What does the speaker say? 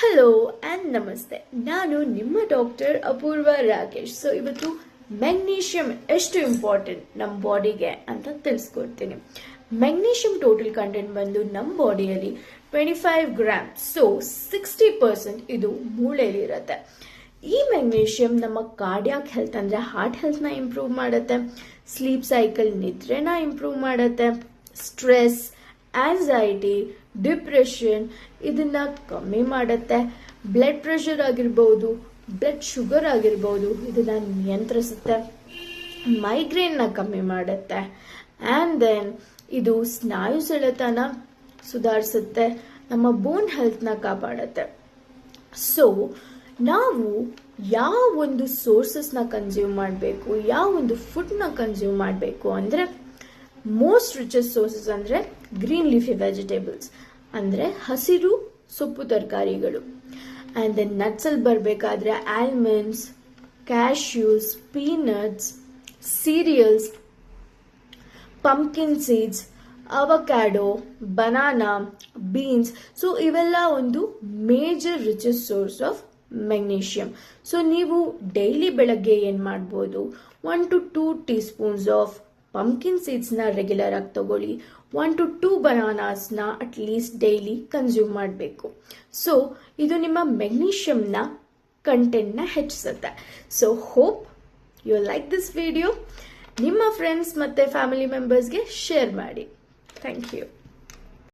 Hello and ನಮಸ್ತೆ. ನಾನು ನಿಮ್ಮ ಡಾಕ್ಟರ್ ಅಪೂರ್ವ ರಾಕೇಶ್. ಸೊ ಇವತ್ತು ಮೆಗ್ನೀಷಿಯಂ ಎಷ್ಟು ಇಂಪಾರ್ಟೆಂಟ್ ನಮ್ಮ ಬಾಡಿಗೆ ಅಂತ ತಿಳಿಸ್ಕೊಡ್ತೀನಿ. ಮೆಗ್ನೀಷಿಯಂ ಟೋಟಲ್ ಕಂಟೆಂಟ್ ಬಂದು ನಮ್ಮ ಬಾಡಿಯಲ್ಲಿ 25 ಗ್ರಾಮ್. ಸೊ 60% ಇದು ಮೂಳೆಯಲ್ಲಿರುತ್ತೆ. ಈ ಮೆಗ್ನೀಷಿಯಂ ನಮ್ಮ ಕಾರ್ಡಿಯಾಕ್ ಹೆಲ್ತ್ ಅಂದರೆ ಹಾರ್ಟ್ ಹೆಲ್ತ್ನ ಇಂಪ್ರೂವ್ ಮಾಡುತ್ತೆ, ಸ್ಲೀಪ್ ಸೈಕಲ್ ನಿದ್ರೆನ ಇಂಪ್ರೂವ್ ಮಾಡುತ್ತೆ, ಸ್ಟ್ರೆಸ್, ಆಂಗ್ಸೈಟಿ, ಡಿಪ್ರೆಷನ್ ಇದನ್ನ ಕಮ್ಮಿ ಮಾಡುತ್ತೆ, ಬ್ಲಡ್ ಪ್ರೆಷರ್ ಆಗಿರ್ಬೋದು, ಬ್ಲಡ್ ಶುಗರ್ ಆಗಿರ್ಬೋದು ಇದನ್ನ ನಿಯಂತ್ರಿಸುತ್ತೆ, ಮೈಗ್ರೇನ್ನ ಕಮ್ಮಿ ಮಾಡುತ್ತೆ, ಆ್ಯಂಡ್ ದೆನ್ ಇದು ಸ್ನಾಯು ಸೆಳೆತನ ಸುಧಾರಿಸುತ್ತೆ, ನಮ್ಮ ಬೋನ್ ಹೆಲ್ತ್ನ ಕಾಪಾಡುತ್ತೆ. ಸೊ ನಾವು ಯಾವ ಒಂದು ಸೋರ್ಸಸ್ನ ಕನ್ಸ್ಯೂಮ್ ಮಾಡಬೇಕು, ಯಾವ ಒಂದು ಫುಡ್ನ ಕನ್ಸ್ಯೂಮ್ ಮಾಡಬೇಕು ಅಂದರೆ ಮೋಸ್ಟ್ ರಿಚೆಸ್ಟ್ ಸೋರ್ಸಸ್ ಅಂದರೆ ಗ್ರೀನ್ ಲೀಫಿ ವೆಜಿಟೇಬಲ್ಸ್ ಅಂದರೆ ಹಸಿರು ಸೊಪ್ಪು ತರಕಾರಿಗಳು. ಆ್ಯಂಡ್ ದೆನ್ ನಟ್ಸಲ್ಲಿ ಬರಬೇಕಾದ್ರೆ almonds, cashews, peanuts, cereals, pumpkin seeds, avocado, banana, beans. So ಇವೆಲ್ಲ ಒಂದು major richest source of magnesium. So ನೀವು ಡೈಲಿ ಬೆಳಗ್ಗೆ ಏನು ಮಾಡ್ಬೋದು, 1 to 2 teaspoons ಆಫ್ ಪಂಪ್ಕಿನ್ ಸೀಡ್ಸ್ನ ರೆಗ್ಯುಲರ್ ಆಗಿ ತಗೊಳ್ಳಿ, 1 to 2 ಬನಾನಾಸ್ನ ಅಟ್ಲೀಸ್ಟ್ ಡೈಲಿ ಕನ್ಸ್ಯೂಮ್ ಮಾಡಬೇಕು. ಸೊ ಇದು ನಿಮ್ಮ ಮೆಗ್ನೀಷಿಯಂನ ಕಂಟೆಂಟ್ನ ಹೆಚ್ಚಿಸುತ್ತೆ. So hope you like this video. ನಿಮ್ಮ ಫ್ರೆಂಡ್ಸ್ ಮತ್ತು ಫ್ಯಾಮಿಲಿ ಮೆಂಬರ್ಸ್ಗೆ ಶೇರ್ ಮಾಡಿ. Thank you.